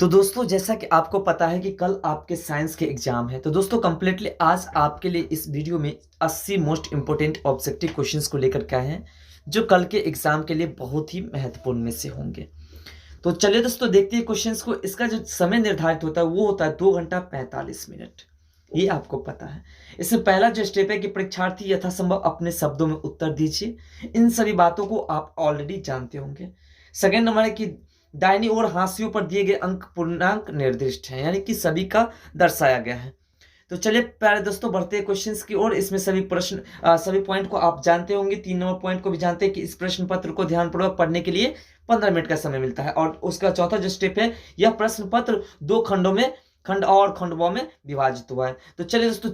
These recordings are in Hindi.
तो दोस्तों जैसा कि आपको पता है कि कल आपके साइंस के एग्जाम है, तो दोस्तों कंप्लीटली आज आपके लिए इस वीडियो में 80 मोस्ट इंपोर्टेंट ऑब्जेक्टिव क्वेश्चंस को लेकर के आए हैं जो कल के एग्जाम के लिए बहुत ही महत्वपूर्ण में से होंगे। तो चलिए दोस्तों देखते हैं क्वेश्चंस को। इसका जो समय निर्धारित होता है वो होता है 2 घंटा 45 मिनट, ये आपको पता है। इसमें पहला जो स्टेप है कि परीक्षार्थी यथासंभव अपने शब्दों में उत्तर दीजिए। इन सभी बातों को आप ऑलरेडी जानते होंगे। सेकेंड नंबर है कि दाहिनी ओर हाशियों पर दिए गए अंक पूर्णांक निर्दिष्ट हैं, यानी कि सभी का दर्शाया गया है। तो चलिए प्यारे दोस्तों बढ़ते हैं क्वेश्चंस की ओर। इसमें सभी प्रश्न सभी पॉइंट को आप जानते होंगे। 3 नंबर पॉइंट को भी जानते हैं कि इस प्रश्न पत्र को ध्यानपूर्वक पढ़ने के लिए 15 मिनट का समय मिलता है। और उसका चौथा जो स्टेप है, यह प्रश्न पत्र 2 खंडों में खंड और खंडों में विभाजित हुआ है। तो चलिए दोस्तों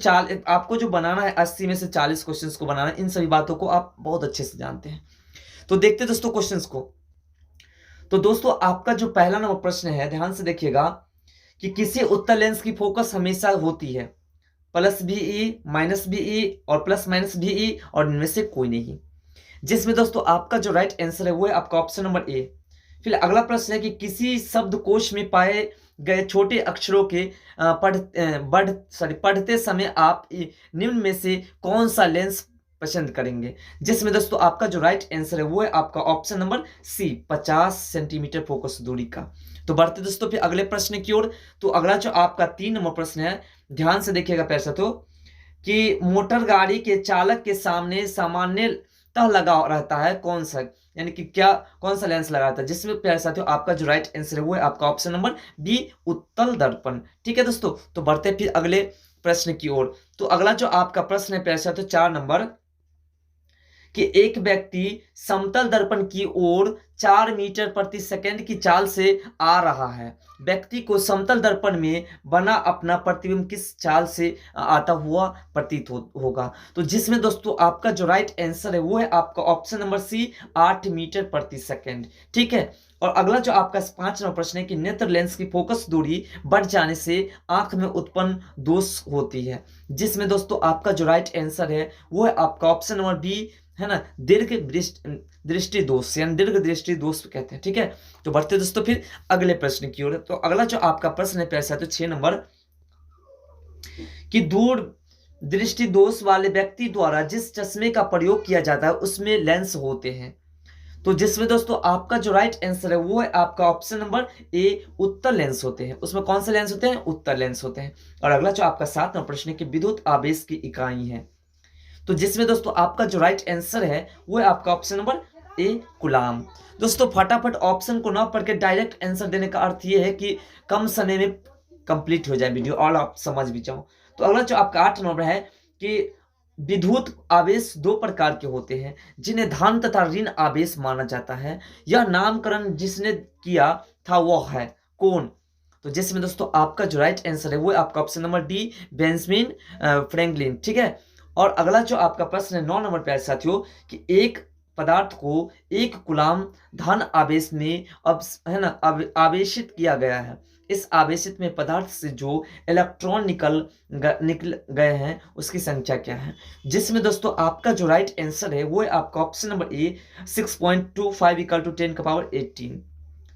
आपको जो बनाना है 80 में से 40 क्वेश्चंस को बनाना है। इन सभी बातों को आप बहुत अच्छे से जानते हैं। तो देखते हैं दोस्तों क्वेश्चंस को। तो दोस्तों आपका जो पहला नंबर प्रश्न है, ध्यान से देखिएगा कि किसी उत्तल लेंस की फोकस हमेशा होती है प्लस बीई, माइनस बीई और प्लस माइनस बीई और इनमें से कोई नहीं। जिसमें दोस्तों आपका जो राइट आंसर है वो है आपका ऑप्शन नंबर ए। फिर अगला प्रश्न है कि किसी शब्दकोश में पाए गए छोटे अक्षरों के पढ़ते समय आप निम्न में से कौन सा लेंस पसंद करेंगे। जिसमें दोस्तों आपका जो राइट आंसर है वो है आपका option number C, 50 centimetre focus दूरी का। तो बढ़ते दोस्तों फिर अगले प्रश्न की ओर। तो अगला जो आपका 3 नंबर प्रश्न है, ध्यान से देखिएगा प्यारे साथियों कि मोटर गाड़ी के चालक के सामने सामान्यतः लगा रहता है कौन सा, यानी कि क्या कौन सा लेंस लगा रहता है। जिसमें प्यारे साथियों आपका जो राइट आंसर है वो है आपका ऑप्शन नंबर बी, उत्तल दर्पण। ठीक है दोस्तों, तो बढ़ते फिर अगले प्रश्न की ओर। तो अगला जो आपका प्रश्न है प्यारे साथियों 4 नंबर, कि एक व्यक्ति समतल दर्पण की ओर 4 मीटर प्रति सेकंड की चाल से आ रहा है। व्यक्ति को समतल दर्पण में बना अपना प्रतिबिंब किस चाल से आता हुआ प्रतीत होगा। तो जिसमें दोस्तों आपका जो राइट आंसर है वो है आपका ऑप्शन नंबर सी, 8 मीटर प्रति सेकंड। ठीक है। और अगला जो आपका 5 नंबर प्रश्न है कि नेत्र लेंस की फोकस दूरी बढ़ जाने से आंख में उत्पन्न दोष होती है। जिसमें दोस्तों आपका जो राइट आंसर है वो है आपका ऑप्शन नंबर बी, है ना, दीर्घ दृष्टि दोष, यानी दीर्घ दृष्टि दोष कहते हैं। ठीक है। तो बढ़ते दोस्तों फिर अगले प्रश्न की ओर। तो अगला जो आपका प्रश्न है पैसा तो 6 नंबर, कि दूर दृष्टि दोष वाले व्यक्ति द्वारा जिस चश्मे का प्रयोग किया जाता है उसमें लेंस होते हैं। तो जिसमें दोस्तों आपका जो राइट आंसर है वो है आपका ऑप्शन नंबर ए, उत्तल लेंस होते हैं। उसमें कौन से लेंस होते हैं? उत्तल लेंस होते हैं। और अगला जो आपका 7 नंबर प्रश्न है कि विद्युत आवेश की इकाई है। तो जिसमें दोस्तों आपका जो राइट आंसर है वो है आपका ऑप्शन नंबर ए, कूलाम। दोस्तों फटाफट ऑप्शन को ना पढ़ के डायरेक्ट आंसर देने का अर्थ ये है कि कम समय में कंप्लीट हो जाए वीडियो और आप समझ भी जाओ। तो अगला जो आपका 8 नंबर है कि विद्युत आवेश 2 प्रकार के होते हैं जिन्हें धन तथा ऋण आवेश माना जाता है। यह नामकरण जिसने किया था वह है कौन। तो जिसमें दोस्तों आपका जो राइट आंसर है वो है आपका option number D, Benjamin Franklin. ठीक है। और अगला जो आपका प्रश्न है 9 नंबर पे साथियों, कि एक पदार्थ को 1 कूलाम धन आवेश में आवेशित किया गया है। इस आवेशित में पदार्थ से जो इलेक्ट्रॉन निकल गए हैं उसकी संख्या क्या है। जिसमें दोस्तों आपका जो राइट आंसर है वो है आपका option number A, 6.25 equal to 10 का पावर 18।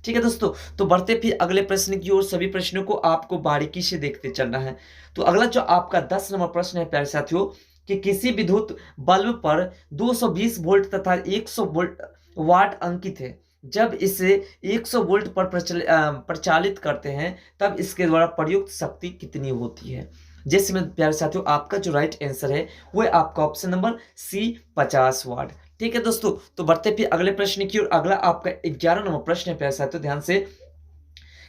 ठीक है दोस्तों, तो बढ़ते फिर अगले प्रश्न की ओर। सभी प्रश्नों को आपको बारीकी से देखते चलना है। तो अगला जो आपका 10 नंबर प्रश्न है प्यारे साथियों, कि किसी विद्युत बल्ब पर 220 वोल्ट तथा 100 वोल्ट वाट अंकित है। जब इसे 100 वोल्ट पर प्रचालित करते हैं तब इसके द्वारा प्रयुक्त शक्ति कितनी होती है। जिसमें प्यारे साथियों आपका जो राइट आंसर है वो है आपका ऑप्शन नंबर सी, 50 वाट। ठीक है दोस्तों, तो बढ़ते फिर अगले प्रश्न की ओर। अगला आपका 11 नंबर प्रश्न है प्यारे साथियों, ध्यान से,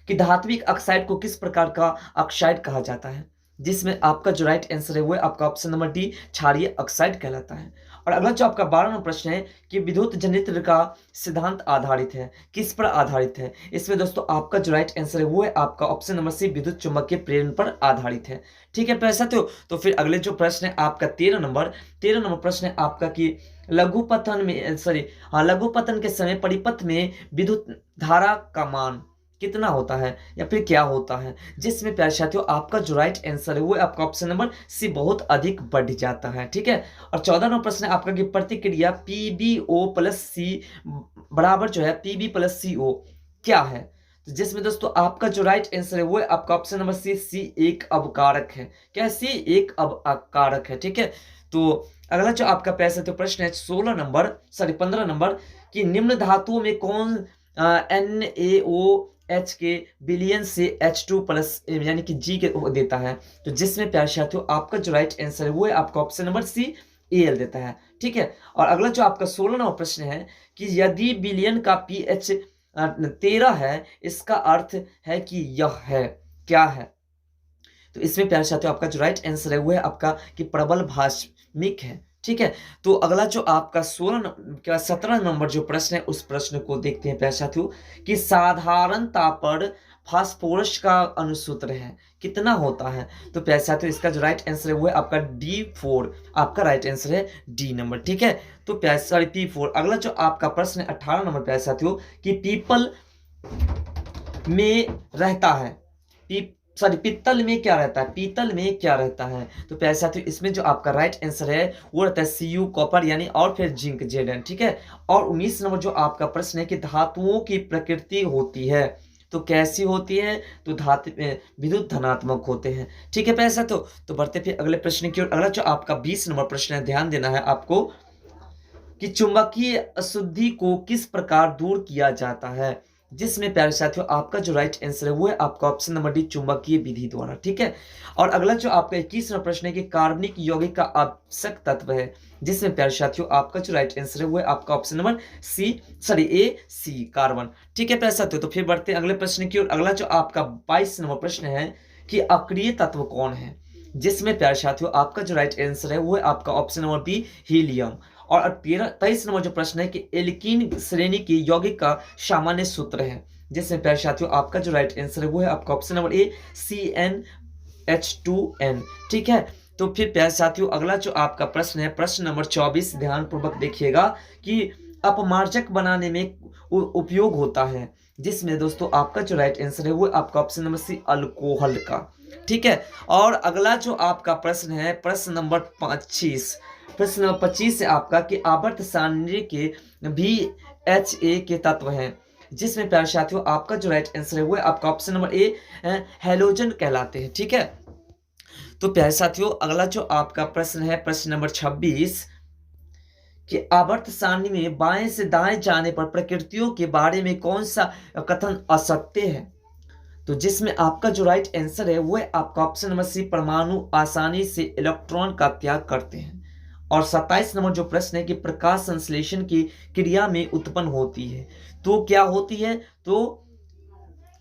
कि धात्विक ऑक्साइड को किस प्रकार का ऑक्साइड कहा जाता है। जिसमें आपका जो राइट आंसर है वो है आपका ऑप्शन नंबर डी, क्षारीय ऑक्साइड कहलाता है। और अगला जो आपका 12 नंबर प्रश्न है कि विद्युत जनित्र का सिद्धांत आधारित है, किस पर आधारित है। इसमें दोस्तों आपका जो राइट आंसर है वो है आपका ऑप्शन नंबर सी, विद्युत चुंबकीय प्रेरण पर आधारित है। ठीक है प्यारे साथियों, तो फिर अगले जो प्रश्न है आपका 13 नंबर प्रश्न है आपका कि लघुपतन के समय परिपथ में विद्युत धारा का मान कितना होता है या फिर क्या होता है। जिसमें प्यारे साथियों आपका जो राइट आंसर है वो है आपका ऑप्शन नंबर सी, बहुत अधिक बढ़ जाता है। ठीक है। और 14 नंबर प्रश्न है आपका कि प्रतिक्रिया PbO प्लस सी बराबर जो है PB प्लस CO क्या है। तो जिसमें दोस्तों आपका जो राइट आंसर है वो है आपका ऑप्शन नंबर सी एक अवकारक है। क्या है? सी एक अवकारक है। ठीक है, तो अगला जो आपका पैसा तो प्रश्न है 15 नंबर कि निम्न धातुओं में कौन NaOH के विलयन से H2+ यानी कि G के देता है। तो जिसमें प्यारे साथियों आपका जो राइट आंसर है वो है आपका ऑप्शन नंबर सी Al देता है। ठीक है, और अगला जो आपका 16 नंबर प्रश्न है कि यदि विलयन का pH 13 है, इसका अर्थ है कि यह है, क्या है? तो इसमें प्यारे साथियों आपका जो राइट आंसर है वो है आपका कि प्रबल भास्मिक है। ठीक है, तो अगला जो आपका 17 नंबर जो प्रश्न है उस प्रश्न को देखते हैं प्यारे साथियों कि साधारणता पर फास्फोरस का अनुसूत्र है कितना होता है। तो प्यारे साथियों इसका जो राइट आंसर है वो है आपका D4, आपका राइट आंसर है डी नंबर। ठीक है, तो प्यारे सॉरी P4। अगला जो आपका प्रश्न है 18 नंबर प्यारे साथियों कि पीपल में रहता है, पित्तल में क्या रहता है, पीतल में क्या रहता है। तो प्यारे साथियों इसमें जो आपका राइट आंसर है वो रहता है Cu कॉपर यानी और फिर जिंक Zn। ठीक है, और 19 नंबर जो आपका प्रश्न है कि धातुओं की प्रकृति होती है तो कैसी होती है, तो धातु विद्युत धनात्मक होते हैं। ठीक है प्यारे साथियों, तो बढ़ते फिर अगले प्रश्न की ओर। अगला जो आपका 20 नंबर प्रश्न है, ध्यान देना है आपको कि चुंबकीय अशुद्धि को किस प्रकार दूर किया जाता है। जिसमें प्यारे साथियों आपका जो राइट आंसर है वो है आपका ऑप्शन नंबर डी चुंबकीय विधि द्वारा। ठीक है, और अगला जो आपका 21वां प्रश्न है कि कार्बनिक यौगिक का आवश्यक तत्व है। जिसमें प्यारे साथियों आपका जो राइट आंसर है वो है आपका ऑप्शन नंबर सी कार्बन। ठीक है प्यारे साथियों, तो फिर बढ़ते हैं अगले प्रश्न की ओर। अगला जो आपका 22 नंबर प्रश्न है कि अक्रिय तत्व कौन है। जिसमें प्यारे साथियों आपका जो राइट आंसर है वो है आपका ऑप्शन नंबर बी हीलियम। और 23 नंबर जो प्रश्न है कि एल्कीन श्रेणी की यौगिक का सामान्य सूत्र है। जिसमें प्यारे साथियों आपका जो राइट आंसर है वो है आपका ऑप्शन नंबर ए CnH2n। ठीक है, तो फिर प्यारे साथियों अगला जो आपका प्रश्न है प्रश्न नंबर 24, ध्यान पूर्वक देखिएगा कि अपमार्जक बनाने में उपयोग होता है। जिसमें दोस्तों आपका जो राइट आंसर है वो आपका ऑप्शन नंबर सी अल्कोहल का। ठीक है, और अगला जो आपका प्रश्न है प्रश्न नंबर 25, प्रश्न नंबर 25 से आपका कि आवर्त सारणी के भी HA के तत्व हैं। जिसमें प्यारे साथियों आपका जो राइट आंसर है वो है आपका ऑप्शन नंबर ए हैलोजन कहलाते हैं। ठीक है, तो प्यारे साथियों अगला जो आपका प्रश्न है प्रश्न नंबर 26 कि आवर्त सारणी में बाएं से दाएं जाने पर प्रकृतियों के बारे में कौन सा कथन असत्य है। तो जिसमें आपका जो राइट आंसर है वो है आपका ऑप्शन नंबर सी परमाणु आसानी से इलेक्ट्रॉन का त्याग करते हैं। और 27 नंबर जो प्रश्न है कि प्रकाश संश्लेषण की क्रिया में उत्पन्न होती है तो क्या होती है, तो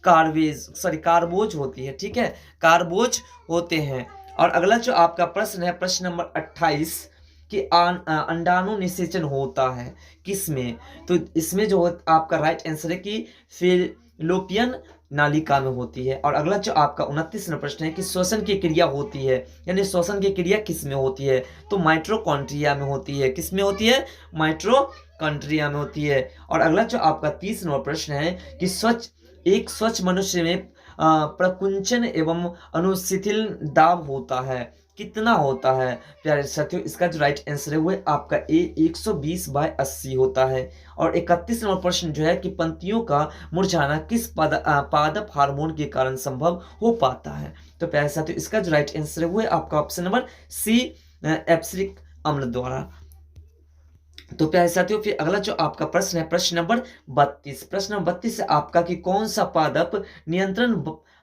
कार्बोज होती है। ठीक है, कार्बोज होते हैं। और अगला जो आपका प्रश्न है प्रश्न नंबर 28 कि अंडाणु निषेचन होता है किसमें। तो इसमें जो आपका राइट आंसर है कि फिलोपियन नालिका में होती है। और अगला जो आपका 29 नंबर प्रश्न है कि श्वसन की क्रिया होती है, यानी श्वसन की क्रिया किस में होती है, तो माइटोकॉन्ड्रिया में होती है। किस में होती है, माइटोकॉन्ड्रिया में होती है। और अगला जो आपका 30 नंबर प्रश्न है कि एक स्वच्छ मनुष्य में प्रकुंचन एवं अनुशिथिल दाब होता है, कितना होता है प्यारे साथियों। इसका जो राइट आंसर है वो है आपका ए 120/80 होता है। और 31 नंबर प्रश्न जो है कि पंक्तियों का मुरझाना किस पादप हार्मोन के कारण संभव हो पाता है। तो प्यारे साथियों इसका जो राइट आंसर है वो है आपका ऑप्शन नंबर सी एब्सिक अम्ल द्वारा। तो प्यारे साथियों फिर अगला जो आपका प्रश्न है प्रश्न नंबर 32, प्रश्न नंबर 32 से आपका कि कौन सा पादप नियंत्रण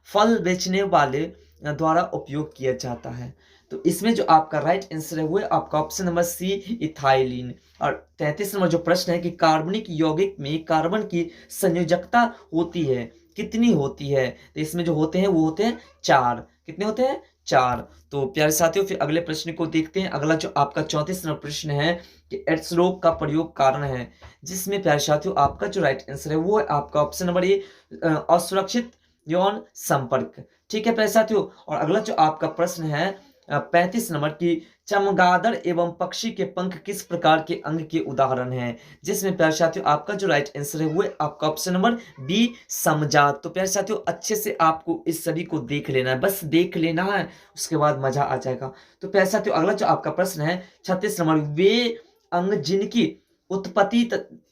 फल बेचने वाले द्वारा उपयोग किया जाता है। तो इसमें जो आपका राइट आंसर है वो है आपका ऑप्शन नंबर सी इथाइलिन। और 33 नंबर जो प्रश्न है कि कार्बनिक यौगिक में कार्बन की संयोजकता होती है, कितनी होती है। तो इसमें जो होते हैं वो होते हैं 4। कितने होते हैं, 4। तो प्यारे साथियों फिर अगले प्रश्न को देखते हैं। अगला जो आपका 34 नंबर प्रश्न है कि एड्स रोग का प्रयोग कारण है। जिसमें प्यारे साथियों आपका जो राइट आंसर है वो है आपका ऑप्शन नंबर ए असुरक्षित यौन संपर्क। ठीक है प्यारे साथियों, और अगला जो आपका प्रश्न है 35 नंबर की चमगादड़ एवं पक्षी के पंख किस प्रकार के अंग के उदाहरण हैं। जिसमें प्यारे साथियों आपका जो राइट आंसर है वो है आपका ऑप्शन नंबर बी समजात। तो प्यारे साथियों अच्छे से आपको इस सभी को देख लेना है, बस देख लेना है, उसके बाद मजा आ जाएगा। तो प्यारे साथियों अगला जो आपका प्रश्न है 36 नंबर वे अंग जिनकी उत्पत्ति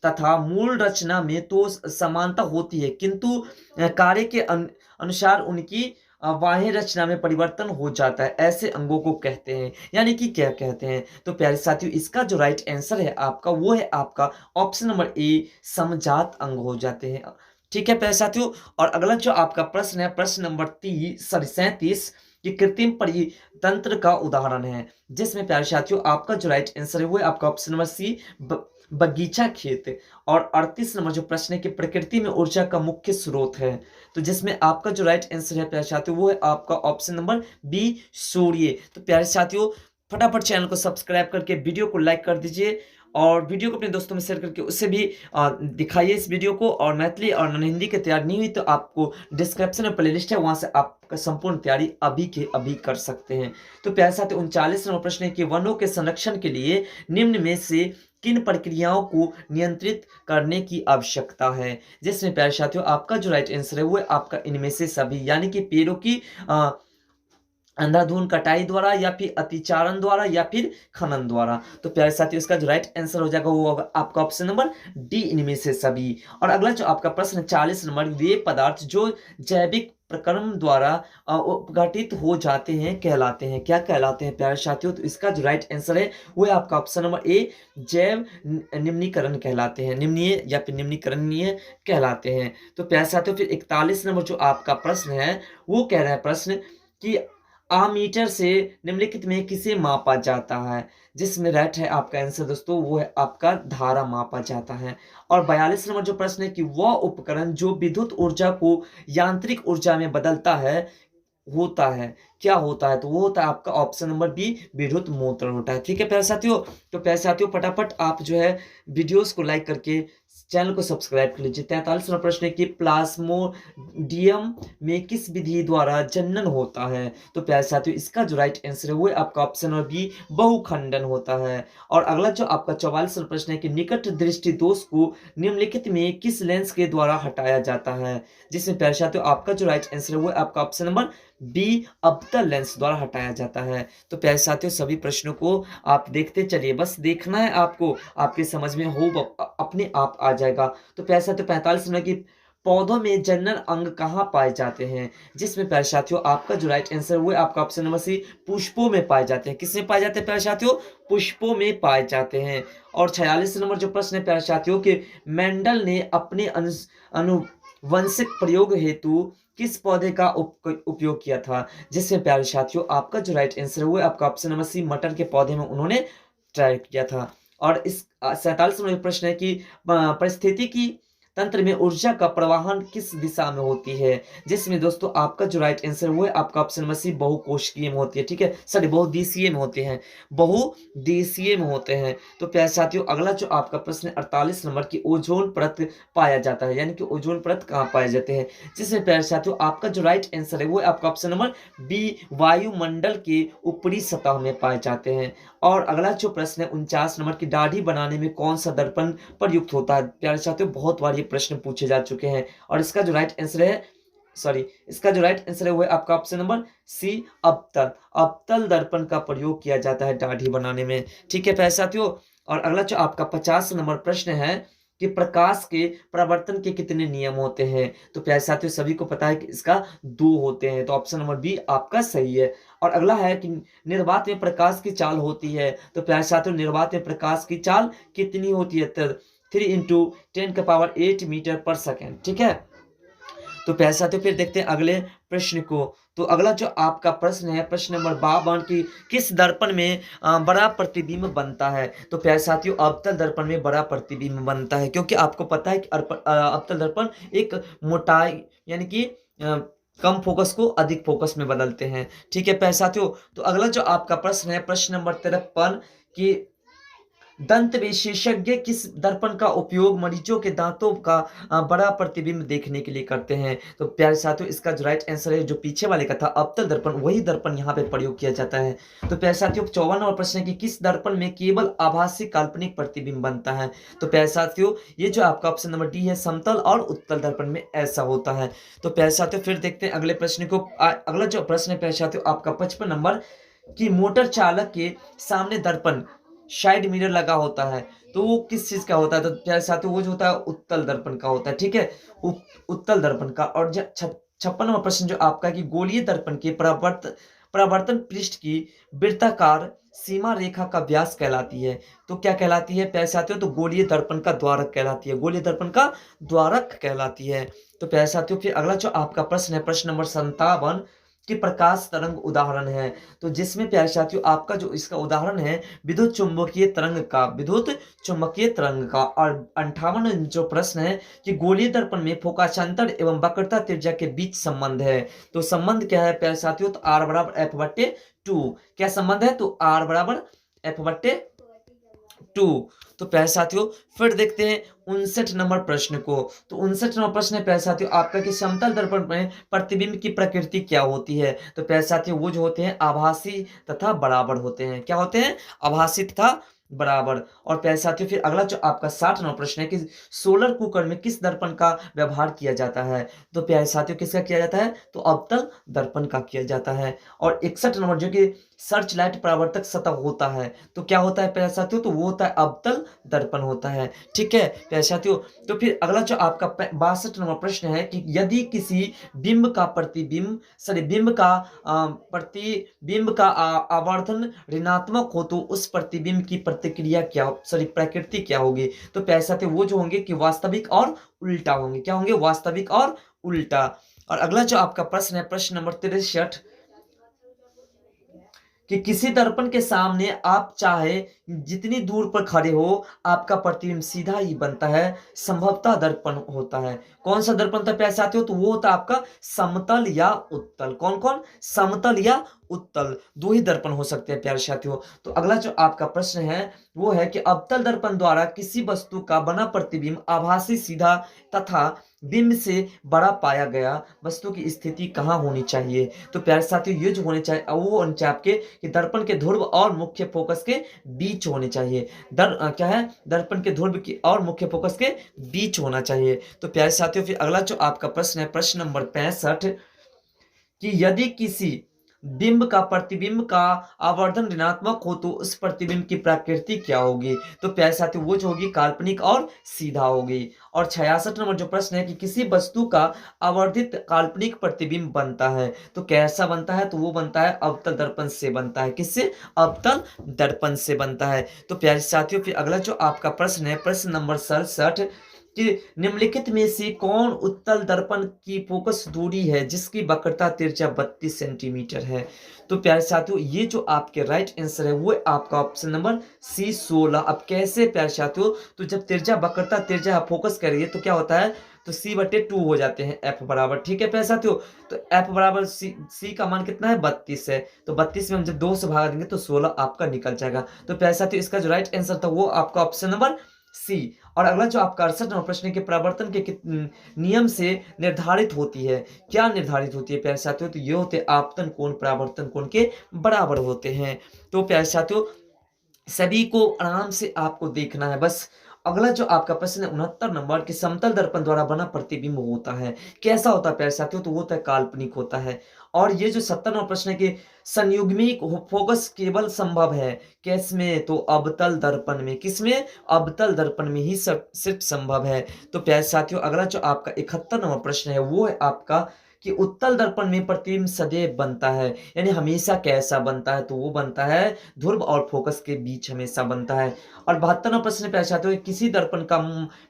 तथा मूल रचना में तो समानता होती है, किंतु कार्य के अनुसार उनकी बाह्य रचना में परिवर्तन हो जाता है। ऐसे अंगों को कहते हैं, यानी कि क्या कहते हैं? तो प्यारे साथियों, इसका जो राइट आंसर है आपका, वो है आपका ऑप्शन नंबर ए, समजात अंग हो जाते हैं। ठीक है प्यारे साथियों, और अगला जो आपका प्रश्न है, प्रश्न नंबर 37 कि कृत्रिम परितंत्र का उदाहरण है, जिसमें प्यारे साथियों आपका जो राइट आंसर है वो है आपका ऑप्शन नंबर सी, बगीचा खेत। और 38 नंबर जो प्रश्न है कि प्रकृति में ऊर्जा का मुख्य स्रोत है, तो जिसमें आपका जो राइट आंसर है प्यारे साथियों वो है आपका ऑप्शन नंबर बी, सूर्य। तो प्यारे साथियों, फटाफट चैनल को सब्सक्राइब करके वीडियो को लाइक कर दीजिए, और वीडियो को अपने दोस्तों में शेयर करके उससे भी दिखाइए इस वीडियो को। और मैथिली और नॉन हिंदी की तैयारी नहीं हुई तो आपको डिस्क्रिप्शन में प्लेलिस्ट है, वहां से आपका संपूर्ण तैयारी अभी के अभी कर सकते हैं। तो प्यारे साथियों, 39 नंबर प्रश्न है कि वनों के संरक्षण के लिए निम्न में से किन प्रक्रियाओं को नियंत्रित करने की आवश्यकता है, जिसमें प्यारे साथियों आपका जो राइट आंसर है वो है आपका इनमें से सभी, यानी कि पेड़ों की अंधाधुंध कटाई द्वारा, या फिर अतिचारण द्वारा, या फिर खनन द्वारा। तो प्यारे साथियों, इसका जो राइट आंसर हो जाएगा वो होगा आपका ऑप्शन नंबर डी, इनमें से सभी। और अगला जो आपका प्रश्न 40 नंबर, वे पदार्थ जो जैविक प्रक्रम द्वारा अपघटित हो जाते हैं कहलाते हैं, क्या कहलाते हैं प्यारे साथियों? तो इसका जो राइट आंसर है वो है आपका ऑप्शन नंबर ए, जैव निम्नीकरण कहलाते हैं, निम्नीय या फिर निम्नीकरणीय कहलाते हैं। तो प्यारे साथियों, फिर 41 नंबर जो आपका प्रश्न है वो कह रहा है प्रश्न कि आमीटर से निम्नलिखित में किसे मापा जाता है, जिसमें राइट है आपका आंसर दोस्तों वो है आपका धारा मापा जाता है। और 42 नंबर जो प्रश्न है कि वह उपकरण जो विद्युत ऊर्जा को यांत्रिक ऊर्जा में बदलता है होता है, क्या होता है? तो वो होता है आपका ऑप्शन नंबर बी, विद्युत मोटर होता है। ठीक है प्यारे साथियों, तो प्यारे साथियों फटाफट आप जो है वीडियोस को लाइक करके चैनल को सब्सक्राइब कर लीजिए। 43 नंबर प्रश्न है कि प्लाज्मोडियम में किस विधि द्वारा जनन होता है? तो प्यारे साथियों इसका जो राइट आंसर है वो है आपका ऑप्शन नंबर बी, बहुखंडन होता है। और अगला जो आपका 44 नंबर प्रश्न है कि निकट दृष्टि दोष को निम्नलिखित में किस लेंस के द्वारा हटाया जाता है, जिसमें प्यारे साथियों आपका जो राइट आंसर है वो है आपका ऑप्शन नंबर बी, अवतल लेंस द्वारा हटाया जाता है। तो प्यारे साथियों सभी प्रश्नों को आप देखते चलिए, बस देखना है आपको, आपके समझ में हो अपने आप आ जाएगा। तो प्यारे साथियों 45 नंबर की पौधों में जनन अंग कहाँ पाए जाते हैं, जिसमें प्यारे साथियों आपका जो राइट आंसर वो है आपका ऑप्शन नंबर सी, पुष्पों में पाए जाते हैं। किसमें पाए जाते हैं प्यारे साथियों? पुष्पों में पाए जाते हैं। और 46 नंबर जो प्रश्न है प्यारे साथियों के मेंडल ने अपने अनुवंशिक प्रयोग हेतु किस पौधे का उपयोग किया था, जिसमें प्यारे साथियों आपका जो राइट आंसर है वो है आपका ऑप्शन नंबर सी, मटर के पौधे में उन्होंने ट्राई किया था। और इस 47 नंबर प्रश्न है कि परिस्थितिकी तंत्र में ऊर्जा का प्रवाहन किस दिशा में होती है, जिसमें दोस्तों आपका जो राइट आंसर वो है आपका ऑप्शन नंबर सी, बहुकोशिकीय में होती है। ठीक है, सॉरी बहुदिशीय में होते हैं, बहुदिशीय में होते हैं। तो प्यारे साथियों अगला जो आपका प्रश्न है 48 नंबर की ओजोन परत पाया जाता है, यानी कि ओजोन परत कहाँ पाए जाते हैं, जिसमें प्यारे साथियों आपका जो राइट आंसर है वो है आपका ऑप्शन नंबर बी, वायुमंडल के ऊपरी सतह में पाए जाते हैं। और अगला जो प्रश्न है 49 नंबर की दाढ़ी बनाने में कौन सा दर्पण प्रयुक्त होता है? प्यारे साथियों बहुत बार ये प्रश्न पूछे जा चुके हैं, और इसका जो राइट आंसर है इसका जो राइट आंसर है वो है आपका ऑप्शन नंबर सी, अवतल दर्पण का प्रयोग किया जाता है दाढ़ी बनाने में। ठीक है प्यारे साथियों, और अगला जो आपका 50 नंबर प्रश्न है कि प्रकाश के प्रवर्तन के कितने नियम होते हैं? तो प्यारे साथियों सभी को पता है कि इसका 2 होते हैं, तो ऑप्शन नंबर बी आपका सही है। और अगला है कि निर्वात में प्रकाश की चाल होती है, तो प्यारे साथियों निर्वात में प्रकाश की चाल कितनी होती है? 3 × 10⁸ मीटर पर सेकेंड। ठीक है, तो प्यारे साथियों फिर देखते हैं अगले प्रश्न को। तो अगला जो आपका प्रश्न है प्रश्न नंबर 52 की किस दर्पण में बड़ा प्रतिबिंब बनता है? तो प्यारे साथियों अवतल दर्पण में बड़ा प्रतिबिंब बनता है, क्योंकि आपको पता है कि अवतल दर्पण एक मोटाई यानी कि कम फोकस को अधिक फोकस में बदलते हैं। ठीक है प्यारे साथियों, तो अगला जो आपका प्रश्न है प्रश्न नंबर 53 की दंत विशेषज्ञ किस दर्पण का उपयोग मरीजों के दांतों का बड़ा प्रतिबिंब देखने के लिए करते हैं? तो प्यारे साथियों इसका जो राइट आंसर है जो पीछे वाले का था अवतल दर्पण, वही दर्पण यहाँ पे प्रयोग किया जाता है। तो प्यारे साथियों 54 नंबर प्रश्न है कि किस दर्पण में केवल आभासी काल्पनिक प्रतिबिंब बनता है? तो प्यारे साथियों ये जो आपका ऑप्शन नंबर डी है समतल और उत्तल दर्पण में ऐसा होता है। तो प्यारे साथियों फिर देखते हैं अगले प्रश्न को। अगला जो प्रश्न है प्यारे साथियों आपका 55 नंबर कि मोटर चालक के सामने दर्पण साइड मिरर लगा होता है, तो वो किस चीज का होता है? तो प्यारे साथियों वो जो होता है उत्तल दर्पण का होता है, ठीक है, उत्तल दर्पण का। और 56वां प्रश्न जो आपका कि गोलीय दर्पण के परावर्तन पृष्ठ की वृत्ताकार सीमा रेखा का व्यास कहलाती है। तो क्या कहलाती है प्यारे साथियों? तो गोलीय दर्पण का द्वारक कहलाती है, गोलीय दर्पण का द्वारक कहलाती है। तो प्यारे साथियों फिर अगला जो आपका प्रश्न है, प्रश्न नंबर 57 कि प्रकाश तरंग उदाहरण है। तो जिसमें प्यारे साथियों आपका जो इसका उदाहरण है विद्युत चुंबकीय तरंग का, विद्युत चुंबकीय तरंग का। और 58 जो प्रश्न है कि गोलीय दर्पण में फोकाशांतर एवं वक्रता त्रिज्या के बीच संबंध है। तो संबंध क्या है प्यारे साथियों? तो R बराबर F/2। क्या संबंध है? तो R बराबर F/2। तो प्यारे साथियों फिर देखते हैं 59 नंबर प्रश्न को। तो 59 नंबर प्रश्न है प्यारे साथियों आपका कि समतल दर्पण में प्रतिबिंब की प्रकृति क्या होती है? तो प्यारे साथियों वो जो होते हैं आभासी तथा बराबर होते हैं। क्या होते हैं? आभासी तथा बराबर। और प्यारे साथियों फिर अगला जो आपका 60 नंबर प्रश्न है कि सोलर कुकर में किस दर्पण का व्यवहार किया जाता है? तो प्यारे साथियों किसका किया जाता है? तो अवतल दर्पण का किया जाता है। और 61 नंबर जो कि सर्च लाइट परावर्तक सतह होता है, तो क्या होता है प्यारे साथियों? तो वो होता है अवतल दर्पण होता है, ठीक है प्यारे साथियों। तो फिर अगला जो आपका 62 नंबर प्रश्न है कि यदि किसी बिंब का प्रतिबिंब का आवर्धन ऋणात्मक हो तो उस प्रतिबिंब की प्रतिक्रिया क्या प्रकृति क्या होगी? तो प्यारे साथियों वो जो होंगे कि वास्तविक और उल्टा होंगे। क्या होंगे? वास्तविक और उल्टा। और अगला जो आपका प्रश्न है, प्रश्न नंबर 63 कि किसी दर्पण के सामने आप चाहे जितनी दूर पर खड़े हो आपका प्रतिबिंब सीधा ही बनता है, संभवतः दर्पण होता है। कौन सा दर्पण था प्यारे साथियों? तो वो होता है आपका समतल या उत्तल। कौन कौन? समतल या उत्तल, दो ही दर्पण हो सकते हैं प्यारे साथियों। तो अगला जो आपका प्रश्न है वो है कि अवतल दर्पण द्वारा किसी वस्तु का बना प्रतिबिंब आभासी सीधा तथा बिंब से बड़ा पाया गया वस्तु की स्थिति कहाँ होनी चाहिए? तो प्यारे साथियों ये जो होने चाहिए वो होने चाहिए आपके कि दर्पण के ध्रुव और मुख्य फोकस के बीच होने चाहिए। क्या है? दर्पण के ध्रुव की और मुख्य फोकस के बीच होना चाहिए। तो प्यारे साथियों फिर अगला जो आपका प्रश्न है, प्रश्न नंबर 65 कि यदि किसी बिंब का प्रतिबिंब का आवर्धन ऋणात्मक हो तो उस प्रतिबिंब की प्रकृति क्या होगी? तो प्यारे साथियों वो जो होगी काल्पनिक और सीधा होगी। और 66 नंबर जो प्रश्न है कि किसी वस्तु का आवर्धित काल्पनिक प्रतिबिंब बनता है तो कैसा बनता है? तो वो बनता है अवतल दर्पण से बनता है। किससे? अवतल दर्पण से बनता है। तो प्यारे साथियों फिर अगला जो आपका प्रश्न है, प्रश्न नंबर 67 कि निम्नलिखित में से कौन उत्तल दर्पण की फोकस दूरी है जिसकी वक्रता त्रिज्या 32 सेंटीमीटर है? तो प्यारे साथियों ये जो आपके राइट आंसर है वो आपका ऑप्शन नंबर C 16। अब कैसे प्यारे साथियों? तो जब वक्रता त्रिज्या फोकस कर रही है तो क्या होता है? तो C/2 हो जाते हैं F बराबर, ठीक है प्यारे साथियों। तो F बराबर C का मान कितना है? 32 है। तो 32 में हम जब 2 से भाग देंगे तो 16 आपका निकल जाएगा। तो प्यारे साथियों इसका जो राइट आंसर था वो आपका ऑप्शन नंबर C। और अगला जो आपका 68 नंबर प्रश्न के परावर्तन के नियम से निर्धारित होती है, क्या निर्धारित होती है प्यारे साथियों? तो ये होते आपतन कोण परावर्तन कोण के बराबर होते हैं। तो प्यारे साथियों सभी को आराम से आपको देखना है बस। अगला जो आपका प्रश्न है 69 नंबर कि समतल दर्पण द्वारा बना प्रतिबिंब होता है, कैसा होता है प्यारे साथियों? तो वो होता है काल्पनिक होता है। और ये जो 70 नंबर प्रश्न है कि संयुग्मिक फोकस केवल संभव है किसमें? तो अवतल दर्पण में। किसमें? अवतल दर्पण में ही सिर्फ संभव है। तो प्यारे साथियों अगला जो आपका 71 नंबर प्रश्न है वो है आपका कि उत्तल दर्पण में प्रतिबिंब सदैव बनता है, यानी हमेशा कैसा बनता है? तो वो बनता है ध्रुव और फोकस के बीच हमेशा बनता है। और 72वां प्रश्न प्यारे साथियों किसी दर्पण का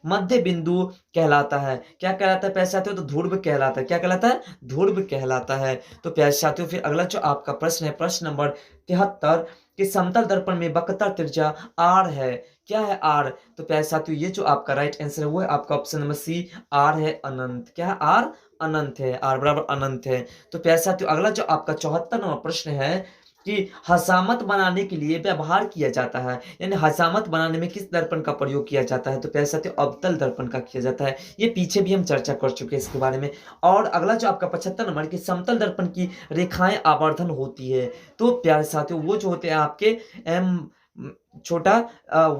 मध्य बिंदु कहलाता है, क्या कहलाता है प्यारे साथियों? तो ध्रुव कहलाता है। क्या कहलाता है? ध्रुव कहलाता है। तो प्यारे साथियों फिर अगला जो आपका प्रश्न है, प्रश्न नंबर 73 कि समतल दर्पण में वक्रता त्रिज्या R है, क्या है R? तो प्यारे साथियों ये जो आपका राइट आंसर है वो है आपका ऑप्शन नंबर C, R है अनंत। क्या है? R अनंत है, R बराबर अनंत है। तो प्यारे साथियों अगला जो आपका 74 नंबर प्रश्न है कि हसामत बनाने के लिए व्यवहार किया जाता है, यानी हसामत बनाने में किस दर्पण का प्रयोग किया जाता है? तो प्यारे साथियों अवतल दर्पण का किया जाता है। ये पीछे भी हम चर्चा कर चुके हैं इसके बारे में। और अगला जो आपका 75 नंबर की समतल दर्पण की रेखाएं आवर्धन होती है, तो प्यारे साथियों वो जो होते हैं आपके M छोटा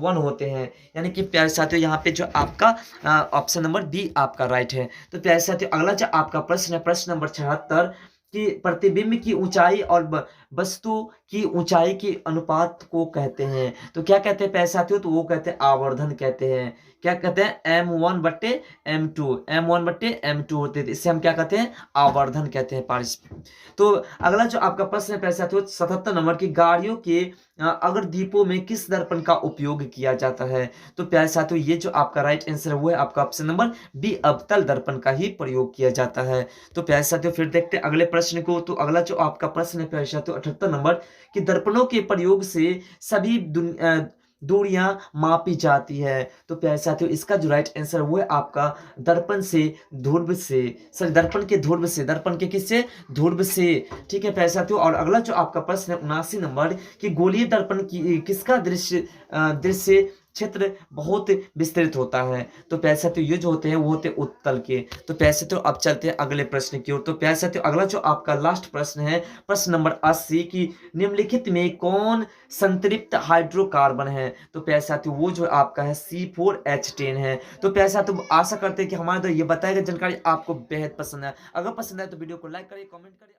1 होते हैं, यानी कि प्यारे साथियों यहाँ पे जो आपका ऑप्शन नंबर बी आपका राइट है। तो प्यारे साथियों अगला जो आपका प्रश्न है, प्रश्न नंबर 76 कि प्रतिबिंब की ऊंचाई और वस्तु की ऊंचाई के अनुपात को कहते हैं। तो क्या कहते हैं प्यारे साथियों, तो वो कहते हैं आवर्धन कहते हैं। क्या कहते हैं, M1/M2, M1/M2 होते थे, इससे हम क्या कहते हैं, आवर्धन कहते हैं पारिश। तो अगला जो आपका प्रश्न है प्यारे साथियों 77 नंबर की, गाड़ियों के अग्रदीपों में किस दर्पण का उपयोग किया जाता है। तो प्यारे साथियों ये जो आपका राइट आंसर है वो है आपका ऑप्शन नंबर बी, अवतल दर्पण का ही प्रयोग किया जाता है। तो प्यारे साथियों फिर देखते हैं अगले प्रश्न को। तो अगला जो आपका प्रश्न है प्यारे साथियों 78 नंबर कि दर्पणों के प्रयोग से सभी दूरियां मापी जाती है। तो प्यारे साथियों इसका जो राइट आंसर वो है आपका दर्पण से ध्रुव से, सॉरी दर्पण के ध्रुव से, दर्पण के किससे, ध्रुव से। ठीक है प्यारे साथियों। और अगला जो आपका प्रश्न है 79 नंबर कि गोलीय दर्पण की किसका दृश्य क्षेत्र बहुत विस्तृत होता है। तो प्यारे साथियों ये जो होते हैं वो होते हैं उत्तल के। तो प्यारे साथियों अब चलते हैं अगले प्रश्न की ओर। तो प्यारे साथियों अगला जो आपका लास्ट प्रश्न है प्रश्न नंबर 80 की, निम्नलिखित में कौन संतृप्त हाइड्रोकार्बन है। तो प्यारे साथियों वो जो आपका है C4H10 है। तो प्यारे साथियों आशा करते हैं कि हमारे द्वारा ये बताई गई जानकारी आपको बेहद पसंद है। अगर पसंद है तो वीडियो को लाइक करिए, कमेंट करिए।